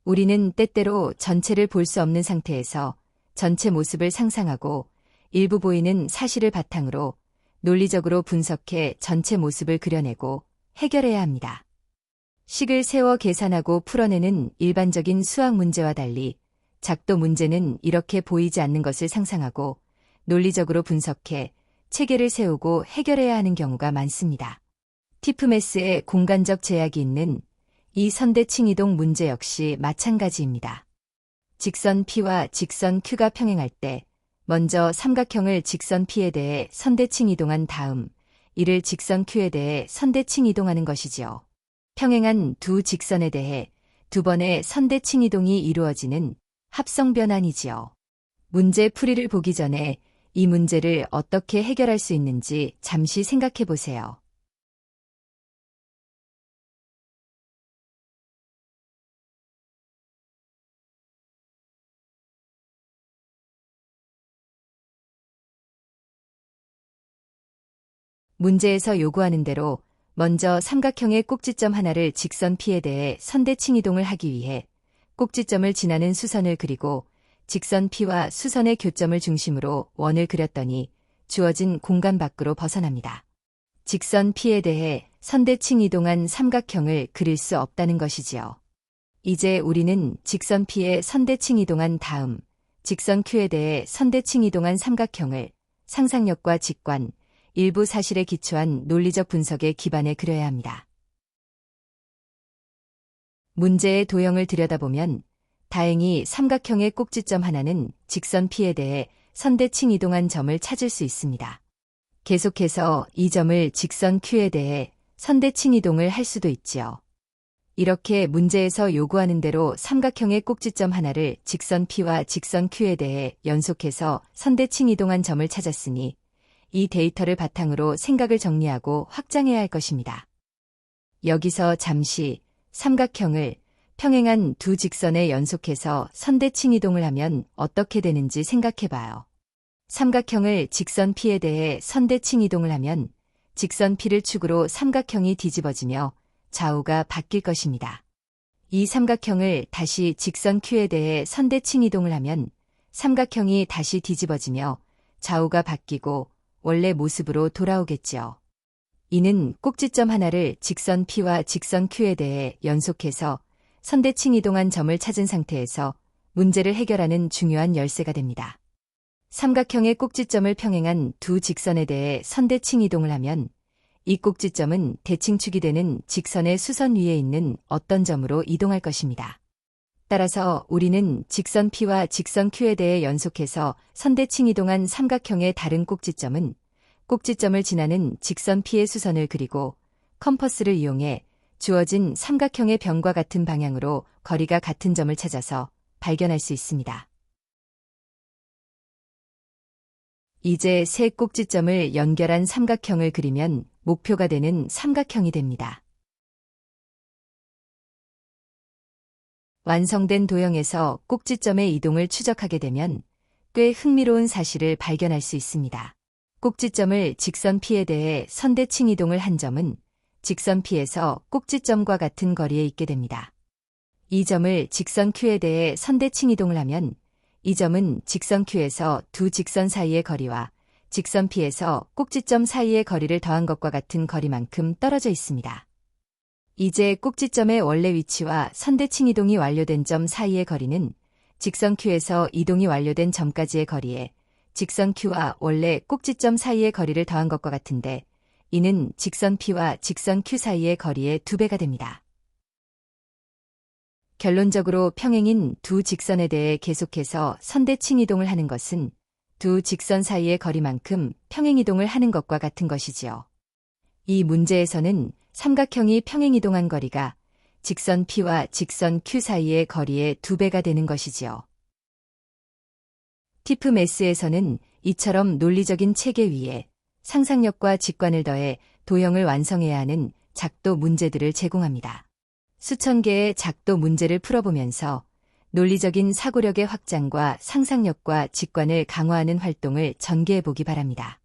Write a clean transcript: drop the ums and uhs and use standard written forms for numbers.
우리는 때때로 전체를 볼 수 없는 상태에서 전체 모습을 상상하고 일부 보이는 사실을 바탕으로 논리적으로 분석해 전체 모습을 그려내고 해결해야 합니다. 식을 세워 계산하고 풀어내는 일반적인 수학 문제와 달리 작도 문제는 이렇게 보이지 않는 것을 상상하고 논리적으로 분석해 체계를 세우고 해결해야 하는 경우가 많습니다. 티프메스의 공간적 제약이 있는 이 선대칭 이동 문제 역시 마찬가지입니다. 직선 P와 직선 Q가 평행할 때 먼저 삼각형을 직선 P에 대해 선대칭 이동한 다음 이를 직선 Q에 대해 선대칭 이동하는 것이지요. 평행한 두 직선에 대해 두 번의 선대칭 이동이 이루어지는 합성 변환이지요. 문제 풀이를 보기 전에 이 문제를 어떻게 해결할 수 있는지 잠시 생각해 보세요. 문제에서 요구하는 대로 먼저 삼각형의 꼭지점 하나를 직선 P에 대해 선대칭 이동을 하기 위해 꼭지점을 지나는 수선을 그리고 직선 P와 수선의 교점을 중심으로 원을 그렸더니 주어진 공간 밖으로 벗어납니다. 직선 P에 대해 선대칭 이동한 삼각형을 그릴 수 없다는 것이지요. 이제 우리는 직선 P에 선대칭 이동한 다음 직선 Q에 대해 선대칭 이동한 삼각형을 상상력과 직관, 일부 사실에 기초한 논리적 분석에 기반해 그려야 합니다. 문제의 도형을 들여다보면 다행히 삼각형의 꼭지점 하나는 직선 P에 대해 선대칭 이동한 점을 찾을 수 있습니다. 계속해서 이 점을 직선 Q에 대해 선대칭 이동을 할 수도 있지요. 이렇게 문제에서 요구하는 대로 삼각형의 꼭지점 하나를 직선 P와 직선 Q에 대해 연속해서 선대칭 이동한 점을 찾았으니 이 데이터를 바탕으로 생각을 정리하고 확장해야 할 것입니다. 여기서 잠시 삼각형을 평행한 두 직선에 연속해서 선대칭 이동을 하면 어떻게 되는지 생각해봐요. 삼각형을 직선 P에 대해 선대칭 이동을 하면 직선 P를 축으로 삼각형이 뒤집어지며 좌우가 바뀔 것입니다. 이 삼각형을 다시 직선 Q에 대해 선대칭 이동을 하면 삼각형이 다시 뒤집어지며 좌우가 바뀌고 원래 모습으로 돌아오겠지요. 이는 꼭지점 하나를 직선 P와 직선 Q에 대해 연속해서 선대칭 이동한 점을 찾은 상태에서 문제를 해결하는 중요한 열쇠가 됩니다. 삼각형의 꼭지점을 평행한 두 직선에 대해 선대칭 이동을 하면 이 꼭지점은 대칭축이 되는 직선의 수선 위에 있는 어떤 점으로 이동할 것입니다. 따라서 우리는 직선 P와 직선 Q에 대해 연속해서 선대칭 이동한 삼각형의 다른 꼭지점은 꼭지점을 지나는 직선 P의 수선을 그리고 컴퍼스를 이용해 주어진 삼각형의 변과 같은 방향으로 거리가 같은 점을 찾아서 발견할 수 있습니다. 이제 세 꼭지점을 연결한 삼각형을 그리면 목표가 되는 삼각형이 됩니다. 완성된 도형에서 꼭지점의 이동을 추적하게 되면 꽤 흥미로운 사실을 발견할 수 있습니다. 꼭지점을 직선 P에 대해 선대칭 이동을 한 점은 직선 P에서 꼭지점과 같은 거리에 있게 됩니다. 이 점을 직선 Q에 대해 선대칭 이동을 하면 이 점은 직선 Q에서 두 직선 사이의 거리와 직선 P에서 꼭지점 사이의 거리를 더한 것과 같은 거리만큼 떨어져 있습니다. 이제 꼭지점의 원래 위치와 선대칭 이동이 완료된 점 사이의 거리는 직선 Q에서 이동이 완료된 점까지의 거리에 직선 Q와 원래 꼭지점 사이의 거리를 더한 것과 같은데 이는 직선 P와 직선 Q 사이의 거리의 2배가 됩니다. 결론적으로 평행인 두 직선에 대해 계속해서 선대칭 이동을 하는 것은 두 직선 사이의 거리만큼 평행 이동을 하는 것과 같은 것이지요. 이 문제에서는 삼각형이 평행 이동한 거리가 직선 P와 직선 Q 사이의 거리의 2배가 되는 것이지요. 티프메스에서는 이처럼 논리적인 체계 위에 상상력과 직관을 더해 도형을 완성해야 하는 작도 문제들을 제공합니다. 수천 개의 작도 문제를 풀어보면서 논리적인 사고력의 확장과 상상력과 직관을 강화하는 활동을 전개해보기 바랍니다.